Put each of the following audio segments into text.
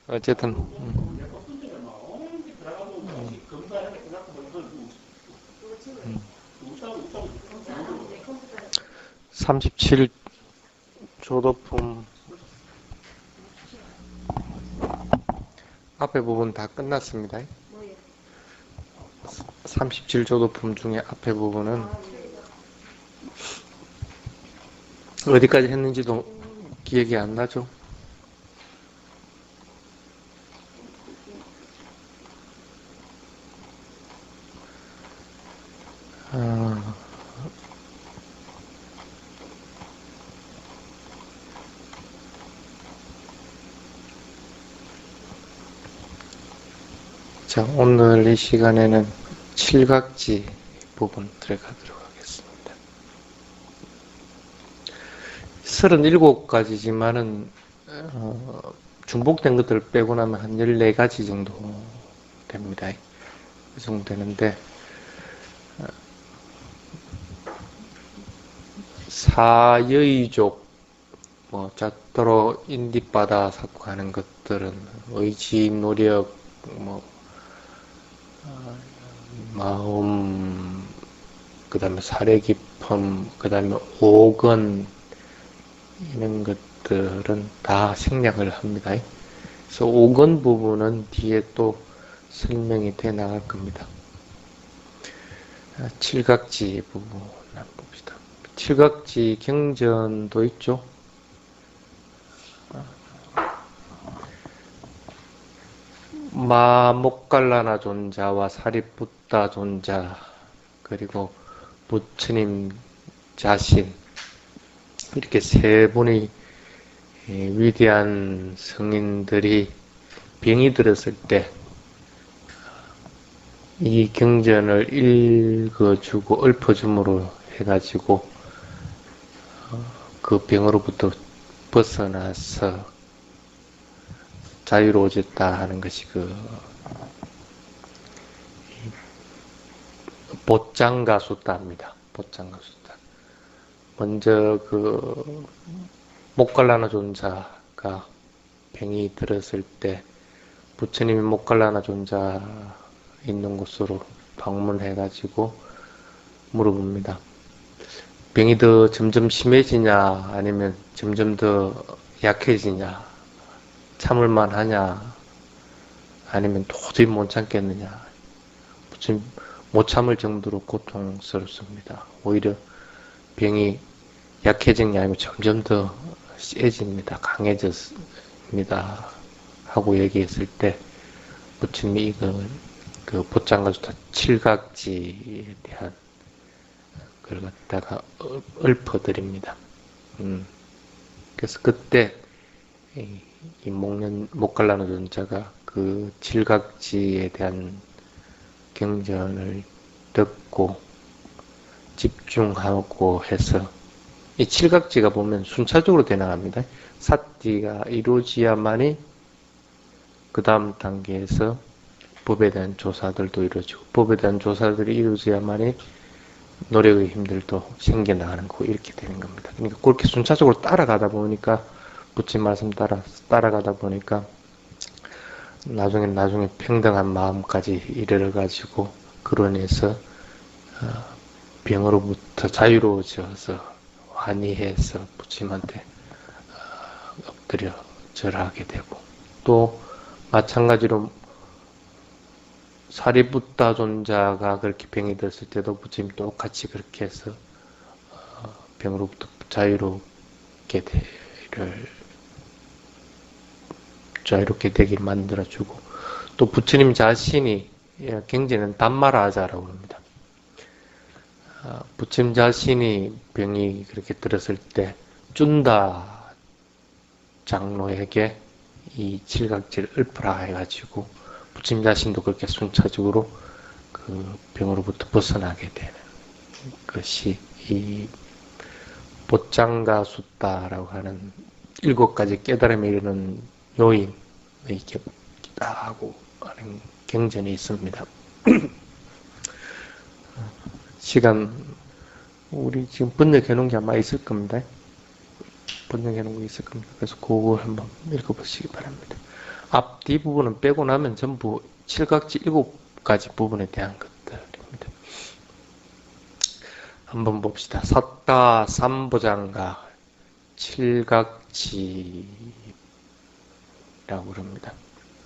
어쨌든 37조도품 앞에 부분 다 끝났습니다. 37조도품 중에 앞에 부분은 어디까지 했는지도 기억이 안 나죠? 자, 오늘 이 시간에는 칠각지 부분 들어가도록 하겠습니다. 37가지지만은 중복된 것들을 빼고 나면 한 14가지 정도 됩니다. 그 정도 되는데 사여의족, 자토로 인디바다 사고하는 것들은 의지, 노력, 마음, 그 다음에 사려 깊음, 그 다음에 오건, 이런 것들은 다 생략을 합니다. 그래서 오건 부분은 뒤에 또 설명이 돼 나갈 겁니다. 칠각지 부분 한번 봅시다. 칠각지 경전도 있죠. 모갈라나 존자와 사리붓다 존자, 그리고 부처님 자신, 이렇게 세 분의 위대한 성인들이 병이 들었을 때 이 경전을 읽어주고 읊어줌으로 해가지고 그 병으로부터 벗어나서 자유로워졌다 하는 것이 그 보짱가수다입니다. 보짱가수다. 먼저 그 모갈라나 존자가 병이 들었을 때 부처님이 모갈라나 존자 있는 곳으로 방문해가지고 물어봅니다. 병이 더 점점 심해지냐 아니면 점점 더 약해지냐, 참을만 하냐 아니면 도저히 못 참겠느냐. 부처님 못 참을 정도로 고통스럽습니다. 오히려 병이 약해진 게 아니고 점점 더 세집니다. 강해졌습니다. 하고 얘기했을 때 부처님이 이걸 그 보짱가수다 칠각지에 대한 그걸 갖다가 읊어드립니다. 그래서 그때 이 모갈라나 존자가 그 칠각지에 대한 경전을 듣고 집중하고 해서 이 칠각지가 보면 순차적으로 되나갑니다. 사띠가 이루어져야만이 그 다음 단계에서 법에 대한 조사들도 이루어지고 법에 대한 조사들이 이루어져야만이 노력의 힘들도 생겨나가는 거 이렇게 되는 겁니다. 그러니까 그렇게 순차적으로 따라가다 보니까 부처님 말씀 따라가다 보니까 나중에 평등한 마음까지 이르러가지고 그로 인해서 병으로부터 자유로워져서 환희해서 부처님한테 엎드려 절하게 되고, 또 마찬가지로 사리붓다 존자가 그렇게 병이 들었을 때도 부처님 똑같이 그렇게 해서 병으로부터 자유롭게 되길 만들어주고, 또 부처님 자신이 경전은 담마라자라고 합니다. 부처님 자신이 병이 그렇게 들었을 때 쭌다 장로에게 이 칠각지를 읊으라 해가지고 부처님 자신도 그렇게 순차적으로 그 병으로부터 벗어나게 되는 것이 이 보짱가수다라고 하는 7가지 깨달음에 이르는 요인의 격이다고 하는 경전이 있습니다. 시간 우리 지금 번역해 놓은 게 아마 있을 겁니다. 번역해 놓은 거 있을 겁니다. 그래서 그걸 한번 읽어보시기 바랍니다. 앞 뒷부분은 빼고 나면 전부 칠각지 7가지 부분에 대한 것들입니다. 한번 봅시다. 삿다, 삼보장가, 칠각지라고 그럽니다.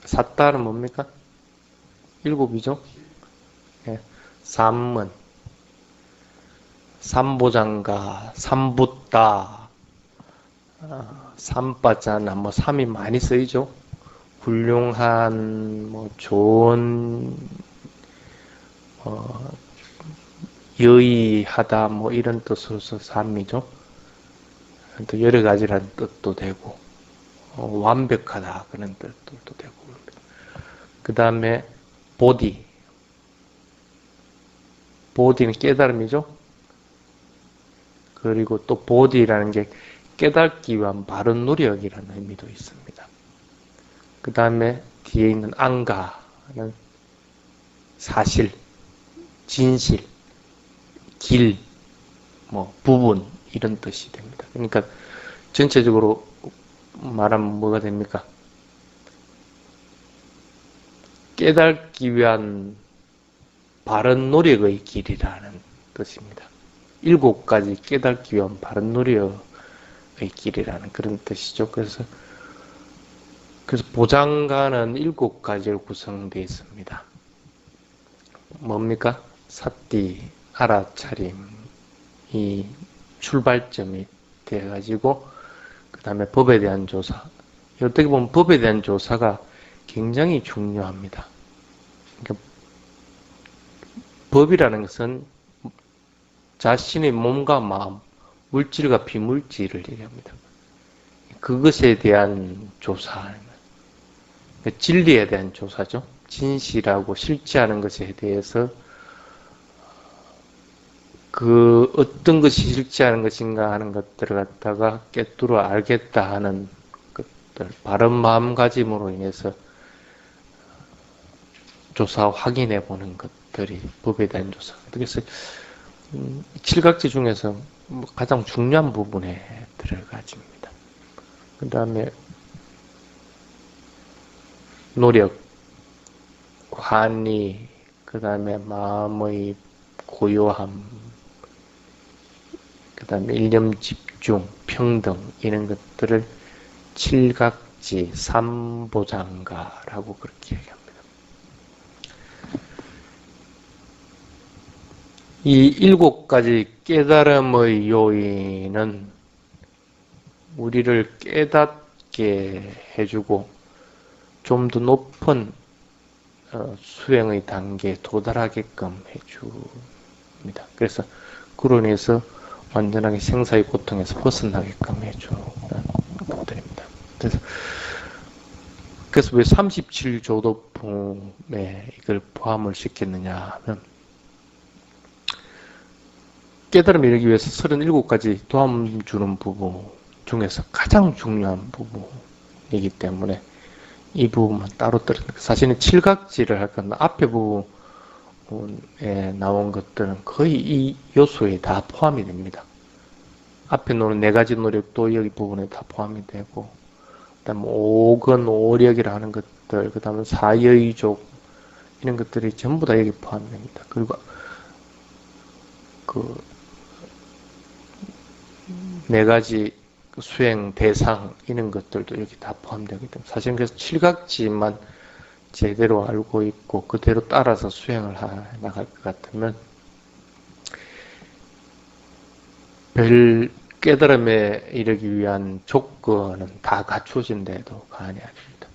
삿다는 뭡니까? 7이죠? 예. 삼문, 삼보장가, 삼붓다, 삼바자나 뭐 삼이 많이 쓰이죠. 훌륭한, 뭐 좋은, 여의하다 뭐 이런 뜻으로서 삼이죠. 또 여러 가지라는 뜻도 되고 완벽하다 그런 뜻도 되고. 그 다음에 보디는 깨달음이죠. 그리고 또 보디라는 게 깨닫기 위한 바른 노력이라는 의미도 있습니다. 그 다음에 뒤에 있는 안가는 사실, 진실, 길, 뭐 부분 이런 뜻이 됩니다. 그러니까 전체적으로 말하면 뭐가 됩니까? 깨닫기 위한 바른 노력의 길이라는 뜻입니다. 7가지 깨닫기 위한 바른 노력의 길이라는 그런 뜻이죠. 그래서 보장가는 7가지로 구성되어 있습니다. 뭡니까? 삿띠, 알아차림이 출발점이 돼가지고 그 다음에 법에 대한 조사. 어떻게 보면 법에 대한 조사가 굉장히 중요합니다. 그러니까 법이라는 것은 자신의 몸과 마음, 물질과 비물질을 얘기합니다. 그것에 대한 조사, 진리에 대한 조사죠. 진실하고 실체하는 것에 대해서 그 어떤 것이 실체하는 것인가 하는 것들을 갖다가 꿰뚫어 알겠다 하는 것들, 바른 마음가짐으로 인해서 조사 확인해 보는 것들이 법에 대한 조사. 그래서 칠각지 중에서 가장 중요한 부분에 들어가집니다. 그 다음에 노력, 관리, 그 다음에 마음의 고요함, 그 다음에 일념 집중, 평등 이런 것들을 칠각지 삼보장가라고 그렇게 얘기합니다. 이 7가지 깨달음의 요인은 우리를 깨닫게 해주고 좀 더 높은 수행의 단계에 도달하게끔 해줍니다. 그래서 그로 인해서 완전하게 생사의 고통에서 벗어나게끔 해주는 것들입니다. 그래서 왜 37조도품에 이걸 포함을 시켰느냐 하면 깨달음을 이루기 위해서 37가지 도움 주는 부분 중에서 가장 중요한 부분이기 때문에 이 부분만 따로 떨어집니다. 사실은 칠각지를 할 건데 앞에 부분에 나온 것들은 거의 이 요소에 다 포함이 됩니다. 앞에 놓은 4가지 노력도 여기 부분에 다 포함이 되고, 그 다음에 오건, 오력이라 하는 것들, 그 다음에 사여의족, 이런 것들이 전부 다 여기 포함됩니다. 그리고 그 4가지 수행 대상 이런 것들도 여기 다 포함되기 때문에 사실 그래서 칠각지만 제대로 알고 있고 그대로 따라서 수행을 나갈 것 같으면 별 깨달음에 이르기 위한 조건은 다 갖춰진데도 과언이 아닙니다.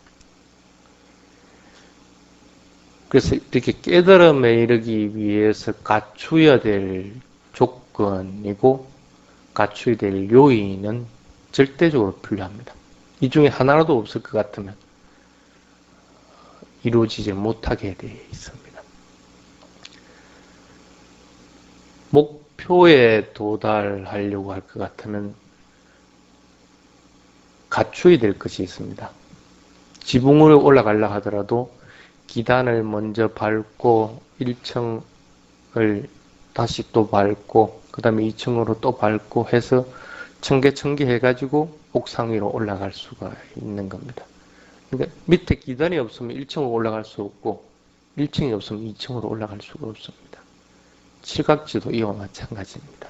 그래서 이렇게 깨달음에 이르기 위해서 갖추어야 될 조건이고 갖추어야 될 요인은 절대적으로 필요합니다. 이 중에 하나라도 없을 것 같으면 이루어지지 못하게 되어 있습니다. 목표에 도달하려고 할 것 같으면 갖추어야 될 것이 있습니다. 지붕으로 올라가려고 하더라도 계단을 먼저 밟고 1층을 다시 또 밟고 그 다음에 2층으로 또 밟고 해서 층계 해가지고 옥상 위로 올라갈 수가 있는 겁니다. 그러니까 밑에 기단이 없으면 1층으로 올라갈 수 없고 1층이 없으면 2층으로 올라갈 수가 없습니다. 칠각지도 이와 마찬가지입니다.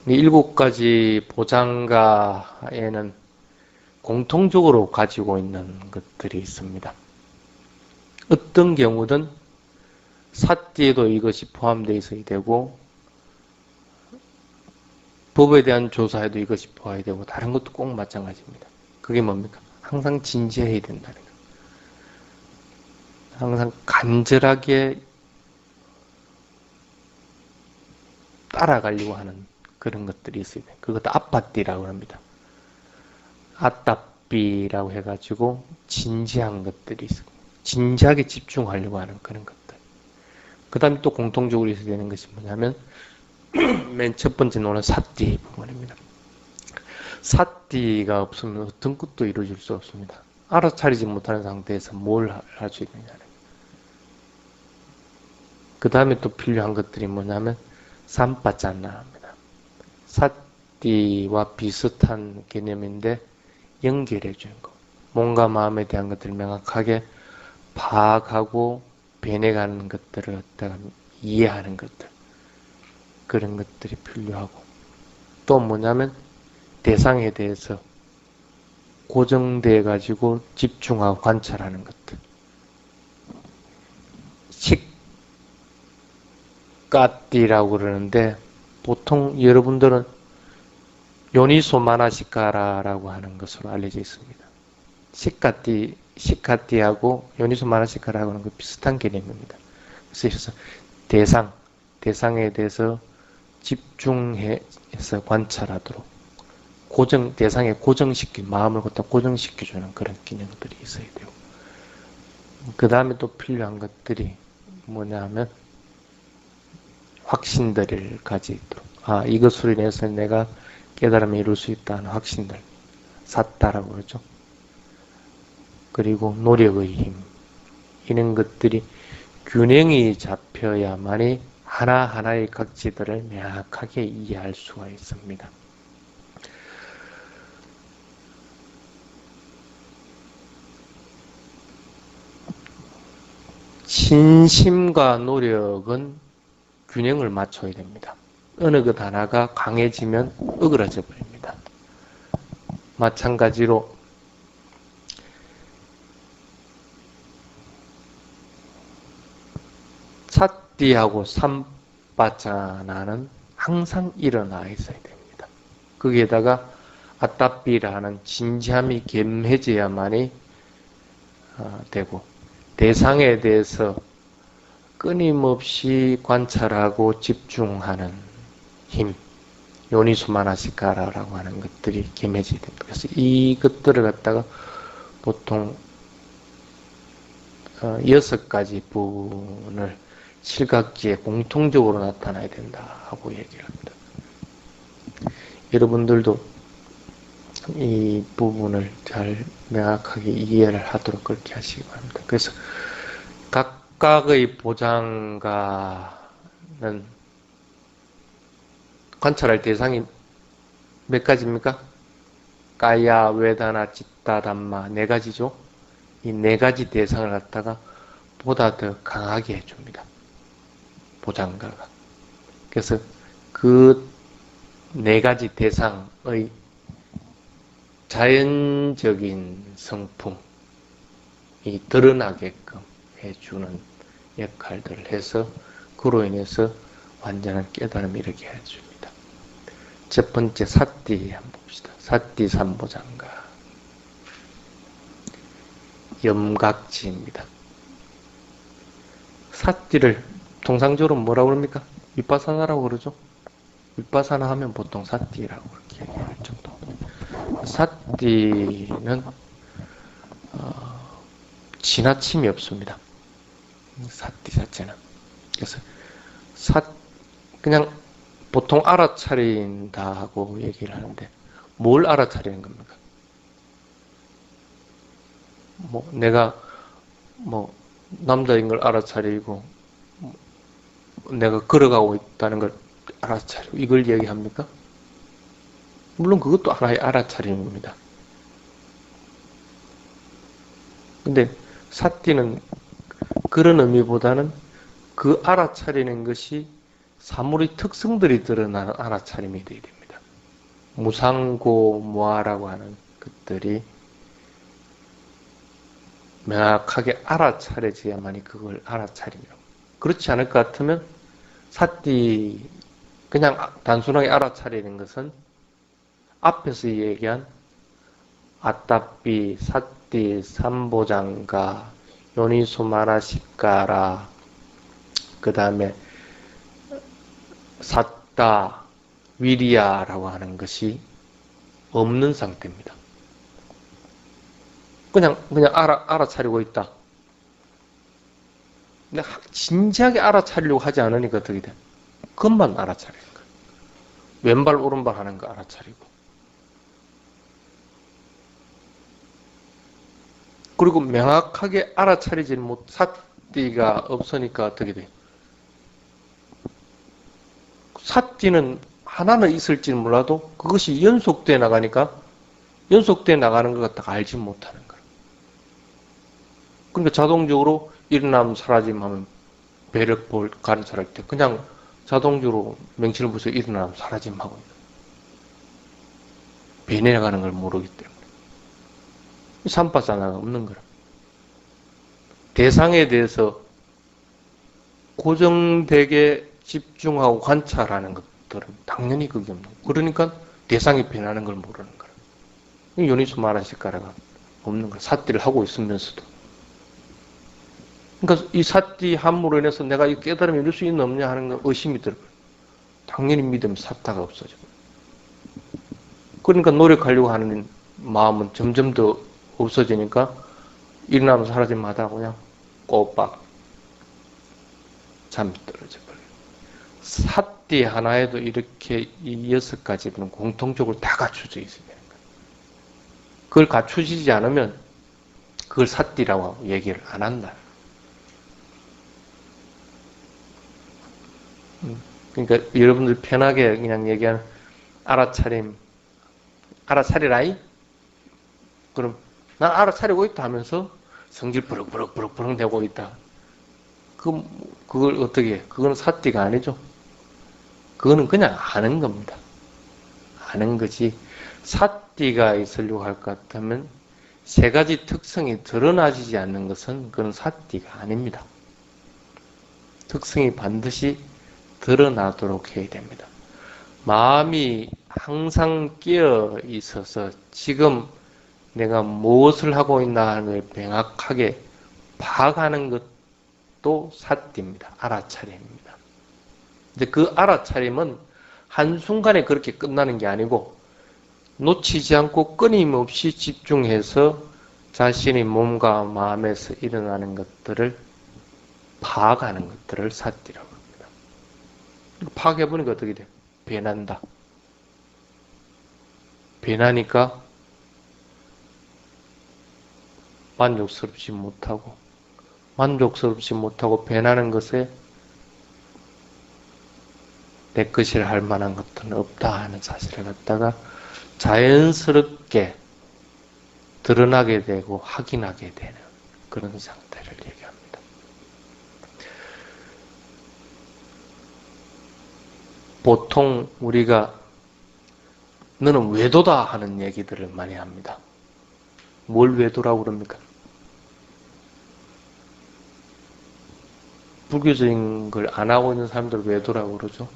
7가지 보장가에는 공통적으로 가지고 있는 것들이 있습니다. 어떤 경우든 사띠에도 이것이 포함되어 있어야 되고 법에 대한 조사에도 이것이 포함이 되고 다른 것도 꼭 마찬가지입니다. 그게 뭡니까? 항상 진지해야 된다는 거예요. 항상 간절하게 따라가려고 하는 그런 것들이 있어야 돼요. 그것도 아빠띠라고 합니다. 아따삐라고 해가지고 진지한 것들이 있어요. 진지하게 집중하려고 하는 그런 것들. 그 다음에 또 공통적으로 있어야 되는 것이 뭐냐면 맨 첫 번째 노는 사띠 부분입니다. 사띠가 없으면 어떤 것도 이루어질 수 없습니다. 알아차리지 못하는 상태에서 뭘 할 수 있느냐는. 그 다음에 또 필요한 것들이 뭐냐면 삼빠짠나입니다. 사띠와 비슷한 개념인데 연결해 주는 거. 몸과 마음에 대한 것들을 명확하게 파악하고 변해가는 것들을 갖다가 이해하는 것들. 그런 것들이 필요하고 또 뭐냐면 대상에 대해서 고정돼 가지고 집중하고 관찰하는 것들. 식가띠라고 그러는데 보통 여러분들은 요니소 마나시카라라고 하는 것으로 알려져 있습니다. 식가띠하고 요니소 마나시카라고 하는 것 비슷한 개념입니다. 그래서 대상에 대해서 집중해서 관찰하도록 대상에 마음을 갖다 고정시켜주는 그런 기능들이 있어야 되고 그 다음에 또 필요한 것들이 뭐냐면 확신들을 가지도록 이것으로 인해서 내가 깨달음을 이룰 수 있다는 확신들 사따라고 그러죠. 그리고 노력의 힘 이런 것들이 균형이 잡혀야만이 하나하나의 각지들을 명확하게 이해할 수가 있습니다. 신심과 노력은 균형을 맞춰야 됩니다. 어느 것 하나가 강해지면 어그러져 버립니다. 마찬가지로 사띠하고 삼빠짜나는 항상 일어나 있어야 됩니다. 거기에다가 아따삐라는 진지함이 겸해져야만이 되고 대상에 대해서 끊임없이 관찰하고 집중하는 힘, 요니소마나시카라라고 하는 것들이 겸해져야 됩니다. 그래서 이것들을 갖다가 보통 6가지 부분을 칠각지에 공통적으로 나타나야 된다고 얘기를 합니다. 여러분들도 이 부분을 잘 명확하게 이해를 하도록 그렇게 하시기 바랍니다. 그래서 각각의 보장가는 관찰할 대상이 몇 가지입니까? 까야, 웨다나, 찌따, 담마 4가지죠. 이 4가지 대상을 갖다가 보다 더 강하게 해줍니다. 보장가가. 그래서 그 4가지 대상의 자연적인 성품이 드러나게끔 해주는 역할들을 해서 그로 인해서 완전한 깨달음을 이르게 해줍니다. 첫 번째 사띠 한번 봅시다. 사띠 삼보장가 염각지입니다. 사띠를 통상적으로 뭐라고 그럽니까? 윗바사나라고 그러죠? 윗바사나 하면 보통 사띠라고 그렇게 얘기할 정도. 사띠는 지나침이 없습니다. 사띠 자체는. 그래서 그냥 보통 알아차린다고 얘기를 하는데 뭘 알아차리는 겁니까? 내가 남자인 걸 알아차리고 내가 걸어가고 있다는 걸 알아차리고 이걸 얘기합니까? 물론 그것도 하나의 알아차림입니다. 근데 사띠는 그런 의미보다는 그 알아차리는 것이 사물의 특성들이 드러나는 알아차림이 되어야 됩니다. 무상고무아라고 하는 것들이 명확하게 알아차려져야만이 그걸 알아차림이라고. 그렇지 않을 것 같으면 사띠 그냥 단순하게 알아차리는 것은 앞에서 얘기한 아따삐, 사띠, 삼보장가, 요니소마나시까라, 그 다음에 삿다, 위리야라고 하는 것이 없는 상태입니다. 그냥 알아차리고 있다. 근데 진지하게 알아차리려고 하지 않으니까 어떻게 돼? 그것만 알아차리는 거야. 왼발 오른발 하는 거 알아차리고. 그리고 명확하게 알아차리지 못, 사띠가 없으니까 어떻게 돼? 사띠는 하나는 있을지는 몰라도 그것이 연속돼 나가니까 연속돼 나가는 것 같다가 알지 못하는 거야. 그러니까 자동적으로 일어나면 사라짐 하면 배를 관찰할 때 그냥 자동적으로 명치를 부서 일어나면 사라짐 하고 있는 배 내려가는 걸 모르기 때문에 삼파사나가 없는 거라. 대상에 대해서 고정되게 집중하고 관찰하는 것들은 당연히 그게 없는 거야. 그러니까 대상이 변하는 걸 모르는 거라. 요니소 마라시카라가 없는 거야. 사띠를 하고 있으면서도. 그러니까 이 사띠 함으로 인해서 내가 이 깨달음이 이룰 수 있는 없냐 하는 건 의심이 들어요. 당연히 믿으면 사타가 없어져. 그러니까 노력하려고 하는 마음은 점점 더 없어지니까 일어나면 사라짐마다 그냥 꼬박 잠이 떨어져 버려요. 사띠 하나에도 이렇게 이 6가지는 공통적으로 다 갖춰져 있어야 되는 거예요. 그걸 갖추지 않으면 그걸 사띠라고 얘기를 안 한다. 그러니까 여러분들 편하게 그냥 얘기하는 알아차리라이? 그럼 난 알아차리고 있다 하면서 성질 버럭버럭 내고 있다. 그걸 어떻게 해? 그거는 사띠가 아니죠. 그거는 그냥 아는 겁니다. 아는 거지. 사띠가 있으려고 할 것 같으면 세 가지 특성이 드러나지 않는 것은 그건 사띠가 아닙니다. 특성이 반드시 드러나도록 해야 됩니다. 마음이 항상 깨어 있어서 지금 내가 무엇을 하고 있나 하는 걸 명확하게 파악하는 것도 사띠입니다. 알아차림입니다. 근데 그 알아차림은 한순간에 그렇게 끝나는 게 아니고 놓치지 않고 끊임없이 집중해서 자신의 몸과 마음에서 일어나는 것들을 파악하는 것들을 사띠라고 합니다. 파악해보니까 어떻게 돼? 변한다. 변하니까 만족스럽지 못하고 변하는 것에 내 것이라 할 만한 것은 없다 하는 사실을 갖다가 자연스럽게 드러나게 되고 확인하게 되는 그런 상태를 얘기합니다. 보통 우리가 너는 외도다 하는 얘기들을 많이 합니다. 뭘 외도라고 그럽니까? 불교적인 걸 안 하고 있는 사람들 외도라고 그러죠.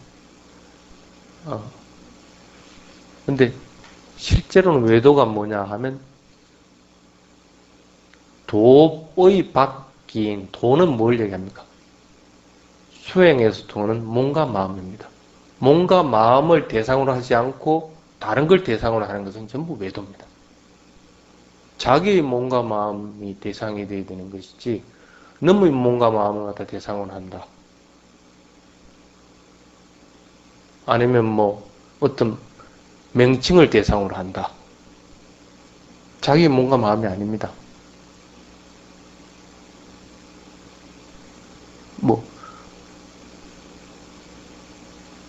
근데 실제로는 외도가 뭐냐 하면 도의 바뀐 도는 뭘 얘기합니까? 수행에서 도는 몸과 마음입니다. 몸과 마음을 대상으로 하지 않고 다른 걸 대상으로 하는 것은 전부 외도입니다. 자기의 몸과 마음이 대상이 되어야 되는 것이지 너의 몸과 마음을 갖다 대상으로 한다. 아니면 뭐 어떤 명칭을 대상으로 한다. 자기의 몸과 마음이 아닙니다.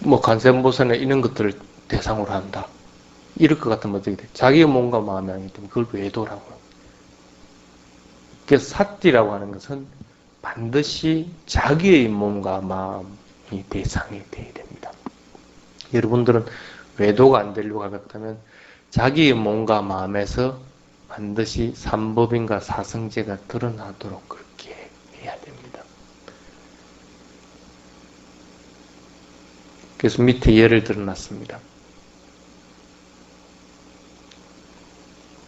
뭐 간센보살이나 이런 것들을 대상으로 한다. 이럴 것 같으면 어떻게 돼? 자기의 몸과 마음이 아니기 때문에 그걸 외도라고 합니다. 그래서 사띠라고 하는 것은 반드시 자기의 몸과 마음이 대상이 되어야 됩니다. 여러분들은 외도가 안 되려고 하겠다면 자기의 몸과 마음에서 반드시 삼법인과 사성제가 드러나도록 그렇게 해야 됩니다. 그래서 밑에 예를 들어놨습니다.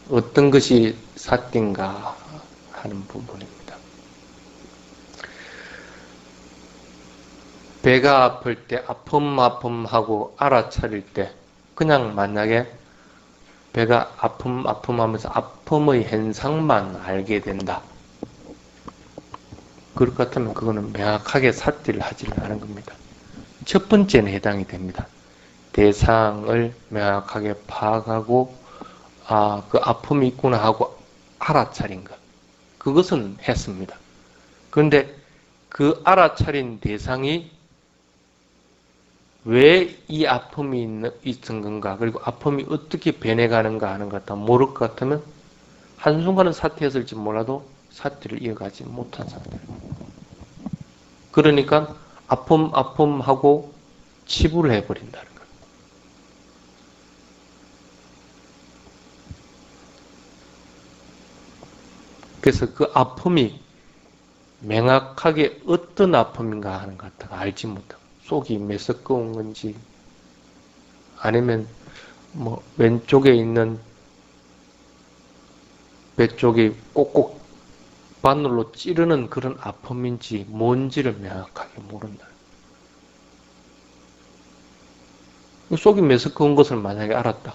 어떤 것이 사띠인가 하는 부분입니다. 배가 아플 때 아픔 하고 알아차릴 때 그냥 만약에 배가 아픔 하면서 아픔의 현상만 알게 된다. 그럴 것 같으면 그거는 명확하게 사띠를 하지는 않은 겁니다. 첫 번째는 해당이 됩니다. 대상을 명확하게 파악하고 그 아픔이 있구나 하고 알아차린 것. 그것은 했습니다. 그런데 그 알아차린 대상이 왜 이 아픔이 있은 건가, 그리고 아픔이 어떻게 변해가는가 하는 것 같아 모를 것 같으면 한순간은 사띠였을지 몰라도 사띠를 이어가지 못한 상태입니다. 그러니까 아픔 하고 치부를 해버린다는 거예요. 그래서 그 아픔이 명확하게 어떤 아픔인가 하는 것 같다가 알지 못하고 속이 메스꺼운 건지 아니면 뭐 왼쪽에 있는 배 쪽이 꼭꼭 바늘로 찌르는 그런 아픔인지 뭔지를 명확하게 모른다. 속이 메스꺼운 것을 만약에 알았다.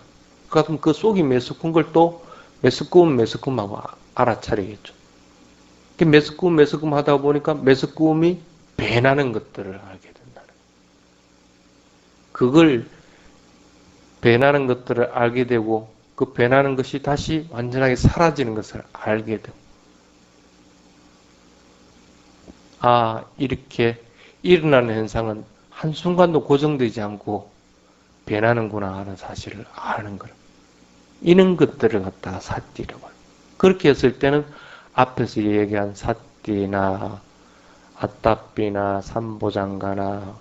그럼 그 속이 메스꺼운 걸 또 메스꺼움하고 알아차리겠죠. 메스꺼움 하다 보니까 메스꺼움이 배나는 것들을 알게 된다는. 그걸 배나는 것들을 알게 되고 그 배나는 것이 다시 완전하게 사라지는 것을 알게 되고 이렇게 일어나는 현상은 한순간도 고정되지 않고 변하는구나 하는 사실을 아는 거예요. 이런 것들을 갖다가 사띠라고 해요. 그렇게 했을 때는 앞에서 얘기한 사띠나 아따삐나 삼보장가나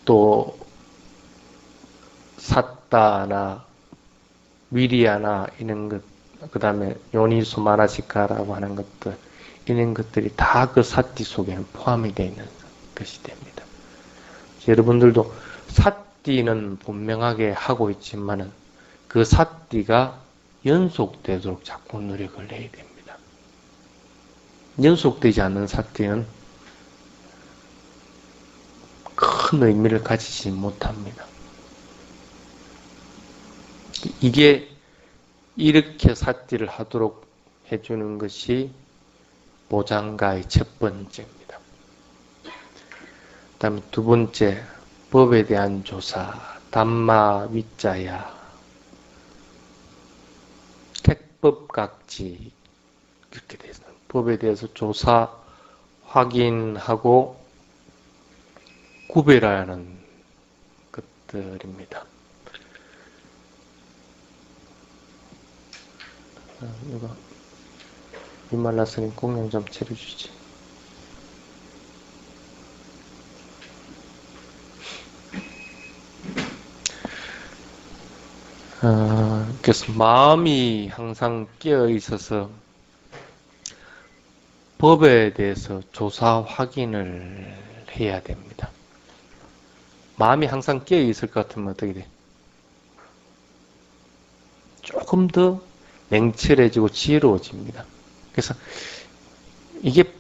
또 사따나 위리아나 이런 것, 그 다음에 요니수마나시카라고 하는 것들, 이런 것들이 다 그 사띠 속에는 포함이 되어 있는 것이 됩니다. 여러분들도 사띠는 분명하게 하고 있지만은 그 사띠가 연속되도록 자꾸 노력을 해야 됩니다. 연속되지 않는 사띠는 큰 의미를 가지지 못합니다. 이게 이렇게 사띠를 하도록 해주는 것이 보장가의 첫 번째입니다. 그 다음에 두 번째, 법에 대한 조사, 담마 위자야, 택법각지, 이렇게 되어 있습니다. 법에 대해서 조사, 확인하고 구별하는 것들입니다. 이거 이말라스님 공룡 좀 차려주지. 그래서 마음이 항상 깨어 있어서 법에 대해서 조사 확인을 해야 됩니다. 마음이 항상 깨어 있을 것 같으면 어떻게 돼? 조금 더 냉철해지고 지혜로워집니다. 그래서 이게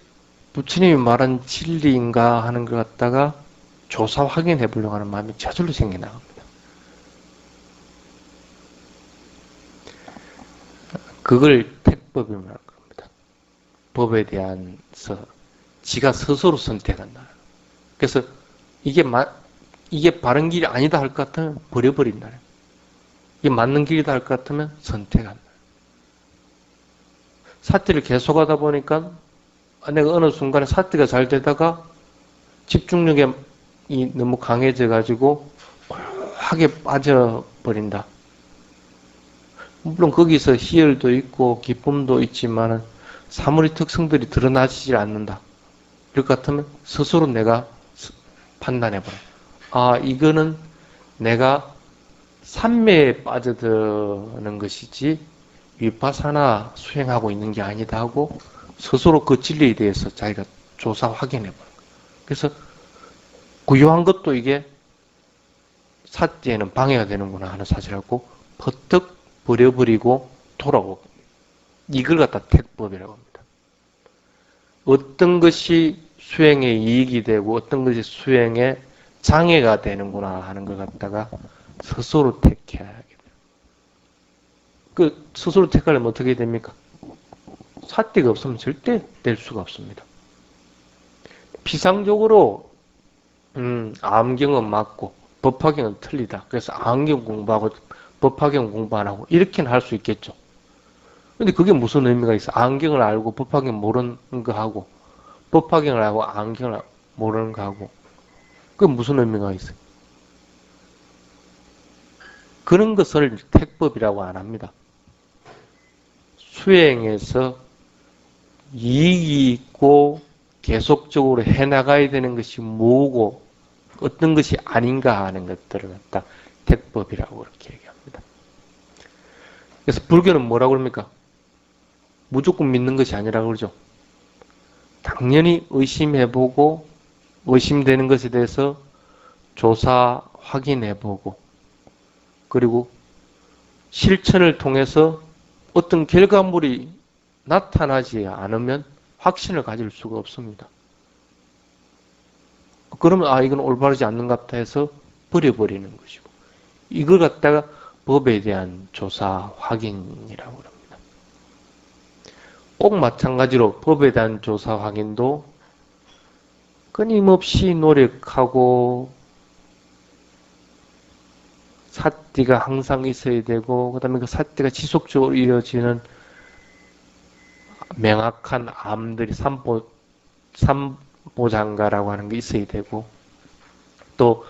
부처님이 말한 진리인가 하는 것 갖다가 조사 확인해 보려고 하는 마음이 저절로 생겨나갑니다. 그걸 택법이라고 합니다. 법에 대해서 지가 스스로 선택한다. 그래서 이게 바른 길이 아니다 할 것 같으면 버려버린다. 이게 맞는 길이다 할 것 같으면 선택한다. 사띠를 계속하다 보니까 내가 어느 순간에 사띠가 잘 되다가 집중력이 너무 강해져 가지고 묘하게 빠져버린다. 물론 거기서 희열도 있고 기쁨도 있지만 사물의 특성들이 드러나지 않는다. 이럴 것 같으면 스스로 내가 판단해보라. 아, 이거는 내가 삼매에 빠져드는 것이지 위파사나 수행하고 있는 게 아니다 하고 스스로 그 진리에 대해서 자기가 조사 확인해보는 거예요. 그래서 구요한 것도 이게 사띠에는 방해가 되는구나 하는 사실하고 퍼뜩 버려버리고 돌아오고 이걸 갖다 택법이라고 합니다. 어떤 것이 수행에 이익이 되고 어떤 것이 수행에 장애가 되는구나 하는 걸 갖다가 스스로 택해야 하게 돼요. 그 스스로 택하려면 어떻게 됩니까? 사띠가 없으면 절대 될 수가 없습니다. 피상적으로 암경은 맞고 법화경은 틀리다. 그래서 암경 공부하고 법화경 공부 안 하고 이렇게는 할 수 있겠죠. 근데 그게 무슨 의미가 있어? 암경을 알고 법화경 모르는 거 하고 법화경을 알고 암경을 모르는 거 하고 그게 무슨 의미가 있어요? 그런 것을 택법이라고 안 합니다. 수행에서 이익이 있고 계속적으로 해나가야 되는 것이 뭐고 어떤 것이 아닌가 하는 것들을 갖다 택법이라고 그렇게 얘기합니다. 그래서 불교는 뭐라고 그럽니까? 무조건 믿는 것이 아니라고 그러죠. 당연히 의심해보고 의심되는 것에 대해서 조사 확인해보고 그리고 실천을 통해서 어떤 결과물이 나타나지 않으면 확신을 가질 수가 없습니다. 그러면 아 이건 올바르지 않는 것 같아 해서 버려버리는 것이고 이걸 갖다가 법에 대한 조사 확인이라고 합니다. 꼭 마찬가지로 법에 대한 조사 확인도 끊임없이 노력하고 사띠가 항상 있어야 되고 그 다음에 그 사띠가 지속적으로 이어지는 명확한 암들이 삼보장가라고 하는 게 있어야 되고 또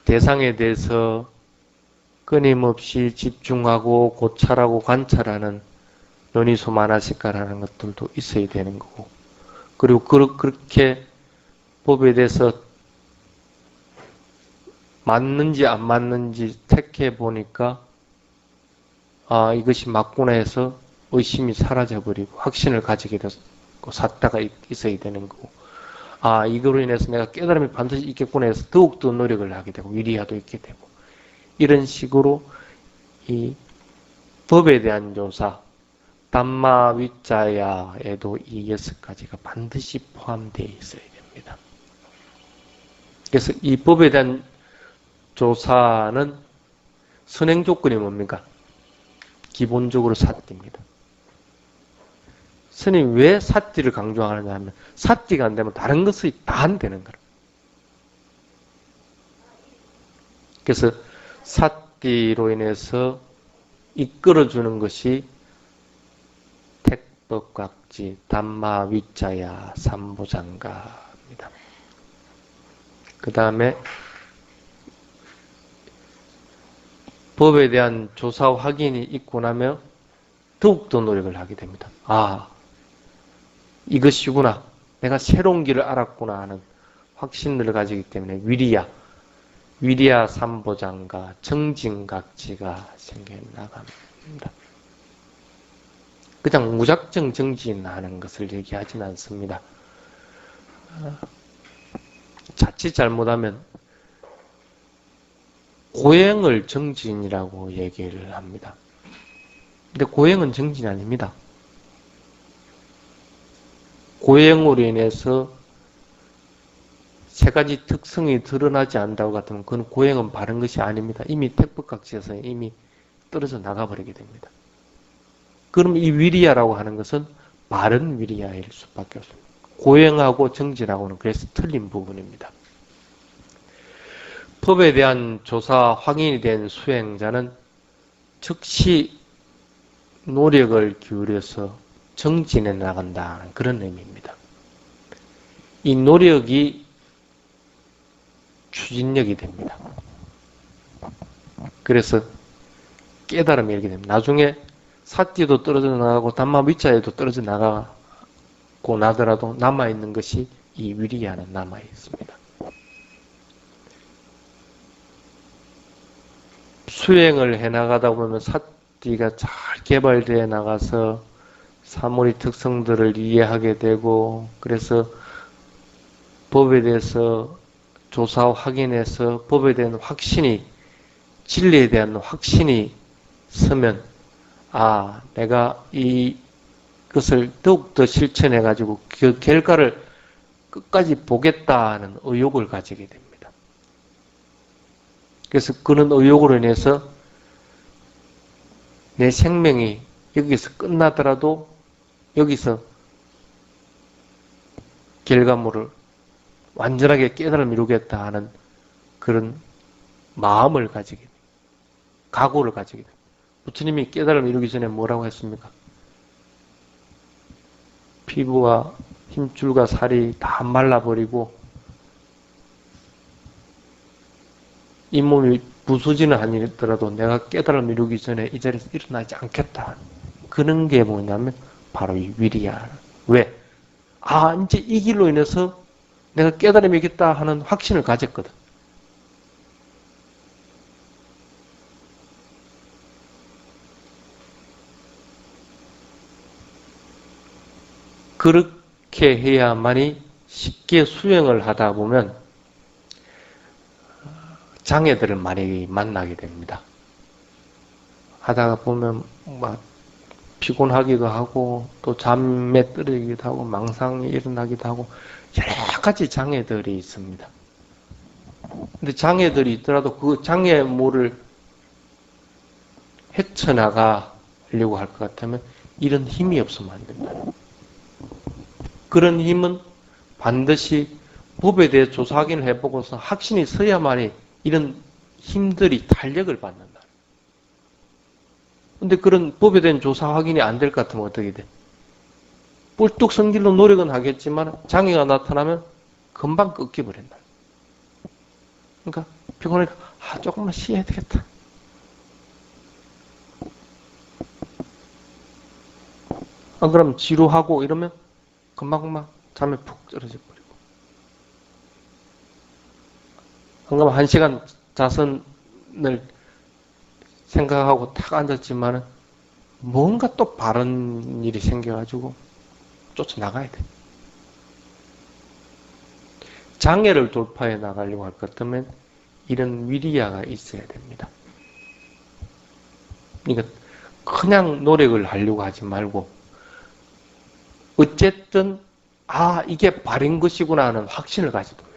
대상에 대해서 끊임없이 집중하고 고찰하고 관찰하는 연이소만화식가라는 것들도 있어야 되는 거고 그리고 그렇게 법에 대해서 맞는지 안 맞는지 택해 보니까 아 이것이 맞구나 해서 의심이 사라져버리고 확신을 가지게 되고 샀다가 있어야 되는 거고 아 이거로 인해서 내가 깨달음이 반드시 있겠구나 해서 더욱더 노력을 하게 되고 위리야도 있게 되고 이런 식으로 이 법에 대한 조사 담마 위자야에도 이 6가지가 반드시 포함되어 있어야 됩니다. 그래서 이 법에 대한 조사는 선행 조건이 뭡니까? 기본적으로 사띠입니다. 스님 왜 사띠를 강조하느냐 하면 사띠가 안 되면 다른 것이 다 안 되는 거라. 그래서 사띠로 인해서 이끌어주는 것이 택법각지 담마 위자야 삼보장가입니다. 그 다음에 법에 대한 조사 확인이 있고 나면 더욱더 노력을 하게 됩니다. 아, 이것이구나. 내가 새로운 길을 알았구나 하는 확신을 가지기 때문에 위리야 삼보장가 정진각지가 생겨나갑니다. 그냥 무작정 정진하는 것을 얘기하지는 않습니다. 자칫 잘못하면 고행을 정진이라고 얘기를 합니다. 근데 고행은 정진이 아닙니다. 고행으로 인해서 세 가지 특성이 드러나지 않는다고 같으면 그건 고행은 바른 것이 아닙니다. 이미 택법각지에서 이미 떨어져 나가버리게 됩니다. 그럼 이 위리야라고 하는 것은 바른 위리야일 수밖에 없습니다. 고행하고 정진하고는 그래서 틀린 부분입니다. 법에 대한 조사 확인이 된 수행자는 즉시 노력을 기울여서 정진해 나간다는 그런 의미입니다. 이 노력이 추진력이 됩니다. 그래서 깨달음이 이렇게 됩니다. 나중에 사띠도 떨어져 나가고 담마 위자에도 떨어져 나가고 나더라도 남아있는 것이 이 위리야는 남아있습니다. 수행을 해나가다 보면 사띠가 잘 개발되어 나가서 사물의 특성들을 이해하게 되고, 그래서 법에 대해서 조사 확인해서 법에 대한 확신이, 진리에 대한 확신이 서면, 아, 내가 이것을 더욱더 실천해가지고 그 결과를 끝까지 보겠다는 의욕을 가지게 됩니다. 그래서 그런 의욕으로 인해서 내 생명이 여기서 끝나더라도 여기서 결과물을 완전하게 깨달음을 이루겠다 하는 그런 마음을 가지게 됩니다. 각오를 가지게 됩니다. 부처님이 깨달음을 이루기 전에 뭐라고 했습니까? 피부와 힘줄과 살이 다 말라버리고 잇몸이 부서지는 한이더라도 내가 깨달음을 이루기 전에 이 자리에서 일어나지 않겠다. 그런 게 뭐냐면 바로 이 위리야. 왜? 아, 이제 이 길로 인해서 내가 깨달음이 있겠다 하는 확신을 가졌거든. 그렇게 해야만이 쉽게 수행을 하다 보면 장애들을 많이 만나게 됩니다. 하다가 보면 막 피곤하기도 하고 또 잠에 떨어지기도 하고 망상이 일어나기도 하고 여러 가지 장애들이 있습니다. 근데 장애들이 있더라도 그 장애물을 헤쳐나가려고 할 것 같으면 이런 힘이 없으면 안 된다. 그런 힘은 반드시 법에 대해 조사 확인을 해보고서 확신이 서야만이 이런 힘들이 탄력을 받는다. 근데 그런 법에 대한 조사 확인이 안 될 것 같으면 어떻게 돼? 뿔뚝 선 길로 노력은 하겠지만 장애가 나타나면 금방 꺾여버린다. 그러니까 피곤하니까 조금만 쉬어야 되겠다. 안 그러면 지루하고 이러면 금방 잠에 푹 떨어져 버리고. 안 그러면 1시간 자선을 생각하고 탁 앉았지만은 뭔가 또 바른 일이 생겨가지고 쫓아나가야 돼. 장애를 돌파해 나가려고 할 것 같으면 이런 위리야가 있어야 됩니다. 그러니까 그냥 노력을 하려고 하지 말고 어쨌든 이게 바른 것이구나 하는 확신을 가지고 해요.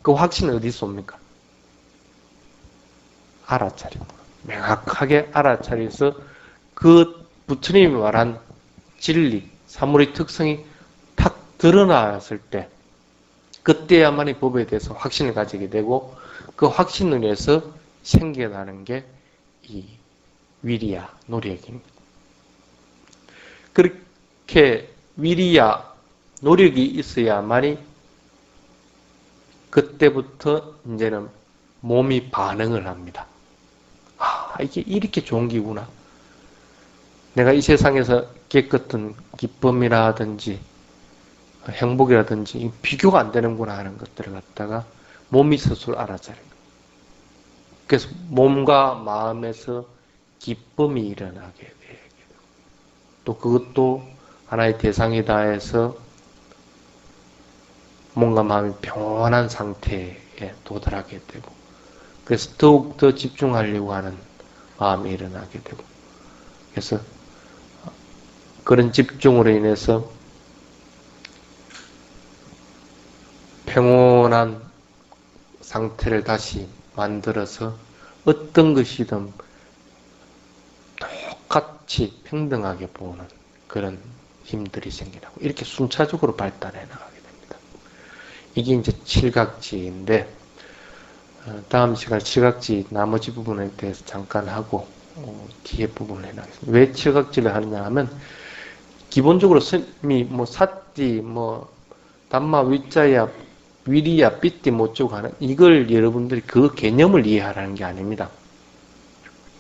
그 확신은 어디서 옵니까? 알아차리고 명확하게 알아차려서 그 부처님이 말한 진리, 사물의 특성이 탁 드러났을 때 그때야만이 법에 대해서 확신을 가지게 되고 그 확신을 위해서 생겨나는 게 이 위리야, 노력입니다. 그렇게 위리야, 노력이 있어야만이 그때부터 이제는 몸이 반응을 합니다. 이게 이렇게 좋은 기구나. 내가 이 세상에서 겪었던 기쁨이라든지 행복이라든지 비교가 안 되는구나 하는 것들을 갖다가 몸이 스스로 알아차리는 거예요. 그래서 몸과 마음에서 기쁨이 일어나게 돼요. 또 그것도 하나의 대상이다 해서 몸과 마음이 평온한 상태에 도달하게 되고 그래서 더욱더 집중하려고 하는 마음이 일어나게 되고 그래서 그런 집중으로 인해서 평온한 상태를 다시 만들어서 어떤 것이든 똑같이 평등하게 보는 그런 힘들이 생기라고 이렇게 순차적으로 발달해 나가게 됩니다. 이게 이제 칠각지인데 다음 시간 칠각지 나머지 부분에 대해서 잠깐 하고 뒤에 부분을 해나가겠습니다. 왜 칠각지를 하느냐 하면 기본적으로 스님이 사띠, 담마, 위자야, 위리야, 삐띠, 모쪼 하는 이걸 여러분들이 그 개념을 이해하라는 게 아닙니다.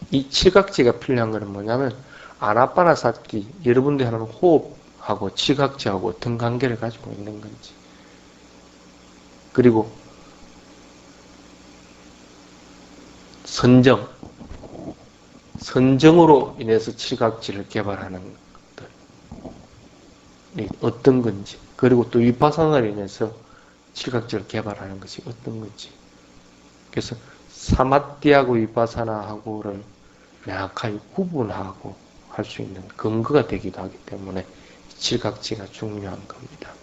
이 칠각지가 필요한 거는 뭐냐면 아나빠나사티, 여러분들이 하는 호흡하고 칠각지하고 어떤 관계를 가지고 있는 건지, 그리고 선정으로 인해서 칠각지를 개발하는 것들이 어떤 건지, 그리고 또 위파사나로 인해서 칠각지를 개발하는 것이 어떤 건지. 그래서 사마띠하고 위파사나하고를 명확하게 구분하고 할 수 있는 근거가 되기도 하기 때문에 칠각지가 중요한 겁니다.